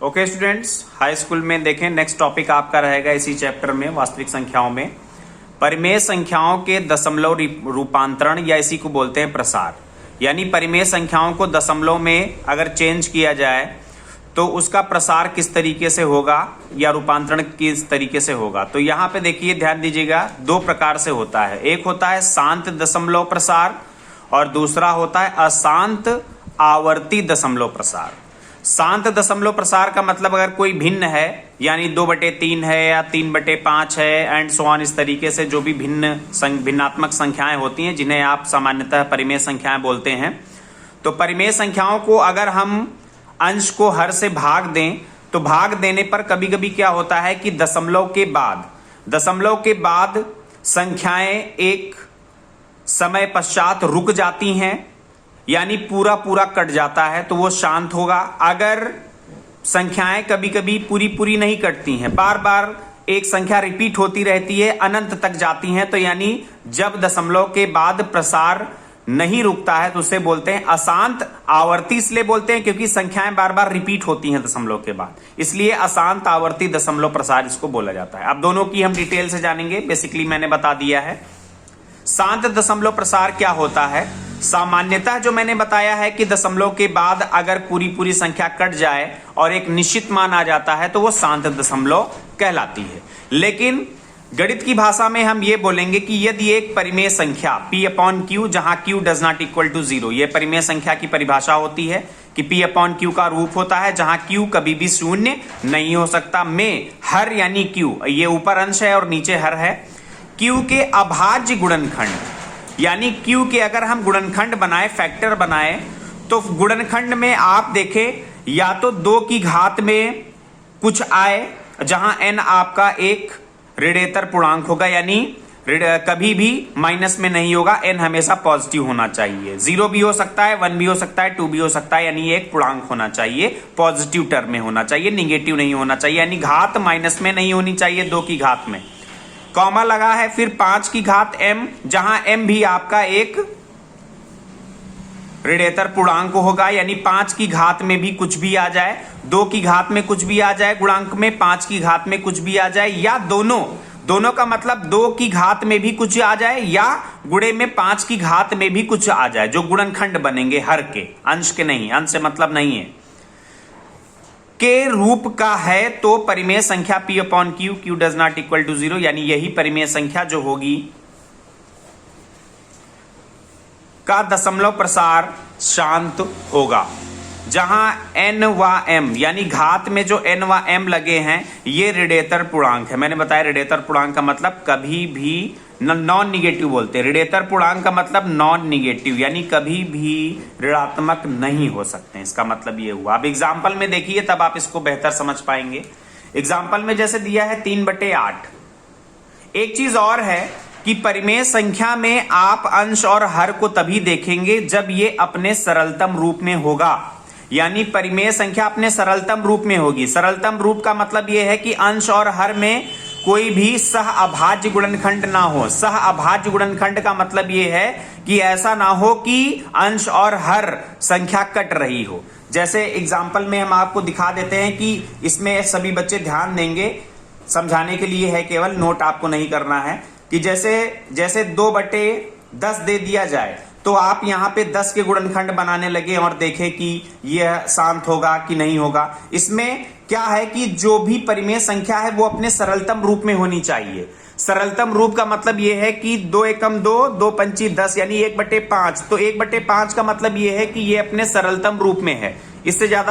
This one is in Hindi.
ओके स्टूडेंट्स, हाई स्कूल में देखें नेक्स्ट टॉपिक आपका रहेगा इसी चैप्टर में वास्तविक संख्याओं में परिमेय संख्याओं के दशमलव रूपांतरण या इसी को बोलते हैं प्रसार। यानी परिमेय संख्याओं को दशमलव में अगर चेंज किया जाए तो उसका प्रसार किस तरीके से होगा या रूपांतरण किस तरीके से होगा। तो यहाँ पे देखिए ध्यान दीजिएगा, दो प्रकार से होता है। एक होता है शांत दशमलव प्रसार और दूसरा होता है अशांत आवर्ती दशमलव प्रसार। शांत दशमलव प्रसार का मतलब अगर कोई भिन्न है यानी 2/3 है या 3/5 है एंड सो ऑन, इस तरीके से जो भी भिन्नात्मक संख्याएं होती हैं जिन्हें आप सामान्यतः परिमेय संख्याएं बोलते हैं। तो परिमेय संख्याओं को अगर हम अंश को हर से भाग दें तो भाग देने पर कभी कभी क्या होता है कि दशमलव के बाद संख्याएं एक समय पश्चात रुक जाती हैं यानी पूरा कट जाता है तो वो शांत होगा। अगर संख्याएं कभी कभी पूरी नहीं कटती हैं, बार बार एक संख्या रिपीट होती रहती है, अनंत तक जाती हैं, तो यानी जब दशमलव के बाद प्रसार नहीं रुकता है तो उसे बोलते हैं अशांत आवर्ती। इसलिए बोलते हैं क्योंकि संख्याएं बार बार रिपीट होती हैं दशमलव के बाद, इसलिए अशांत आवर्ती दशमलव प्रसार इसको बोला जाता है। अब दोनों की हम डिटेल से जानेंगे। बेसिकली मैंने बता दिया है शांत दशमलव प्रसार क्या होता है। सामान्यतः जो मैंने बताया है कि दशमलव के बाद अगर पूरी संख्या कट जाए और एक निश्चित मान आ जाता है तो वो शांत दशमलव कहलाती है। लेकिन गणित की भाषा में हम ये बोलेंगे कि यदि एक परिमेय संख्या P/Q जहां Q does not equal to 0, ये परिमेय संख्या की परिभाषा होती है कि P/Q का रूप होता है जहां Q कभी भी शून्य नहीं हो सकता। में हर यानी Q, ये ऊपर अंश है और नीचे हर है, Q के अभाज्य गुणनखंड यानी Q के अगर हम गुणनखंड बनाए, फैक्टर बनाए, तो गुणनखंड में आप देखें या तो 2 की घात में कुछ आए जहां n आपका एक ऋणेतर पूर्णांक होगा यानी कभी भी माइनस में नहीं होगा, n हमेशा पॉजिटिव होना चाहिए। 0 भी हो सकता है, 1 भी हो सकता है, 2 भी हो सकता है, यानी एक पूर्णांक होना चाहिए, पॉजिटिव टर्म में होना चाहिए, निगेटिव नहीं होना चाहिए, यानी घात माइनस में नहीं होनी चाहिए 2 की घात में। कॉमा लगा है फिर 5 की घात m, जहां m भी आपका एक ऋणेतर पूर्णांक होगा यानी 5 की घात में भी कुछ भी आ जाए, 2 की घात में कुछ भी आ जाए गुणांक में, 5 की घात में कुछ भी आ जाए, या दोनों का मतलब 2 की घात में भी कुछ आ जाए या गुणे में 5 की घात में भी कुछ आ जाए, जो गुणनखंड बनेंगे हर के, अंश के नहीं, अंश से मतलब नहीं है, के रूप का है तो परिमेय संख्या P/Q Q does not equal to 0, यानी यही परिमेय संख्या जो होगी का दशमलव प्रसार शांत होगा। जहां n व m यानी घात में जो n व m लगे हैं ये ऋणेतर पूर्णांक है। मैंने बताया ऋणेतर पूर्णांक का मतलब कभी भी नॉन निगेटिव बोलते हैं। ऋणेतर पूर्णांक का मतलब नॉन निगेटिव यानी कभी भी ऋणात्मक नहीं हो सकते, इसका मतलब ये हुआ। अब एग्जाम्पल में देखिए तब आप इसको बेहतर समझ पाएंगे। एग्जाम्पल में जैसे दिया है 3/8। एक चीज और है कि परिमेय संख्या में आप अंश और हर को तभी देखेंगे जब ये अपने सरलतम रूप में होगा, यानी परिमेय संख्या अपने सरलतम रूप में होगी। सरलतम रूप का मतलब यह है कि अंश और हर में कोई भी सह अभाज्य गुणनखंड ना हो। सह अभाज्य गुणनखंड का मतलब यह है कि ऐसा ना हो कि अंश और हर संख्या कट रही हो। जैसे एग्जाम्पल में हम आपको दिखा देते हैं कि इसमें सभी बच्चे ध्यान देंगे, समझाने के लिए है, केवल नोट आपको नहीं करना है। कि जैसे 2/10 दे दिया जाए तो आप यहां पे 10 के गुणनखंड बनाने लगे और देखें कि यह शांत होगा कि नहीं होगा। इसमें क्या है कि जो भी परिमेय संख्या है वो अपने सरलतम रूप में होनी चाहिए। सरलतम रूप का मतलब यह है कि 2 एकम 2, 2 पंची 10 यानी 1/5। तो 1/5 का मतलब यह है कि यह अपने सरलतम रूप में है, इससे ज्यादा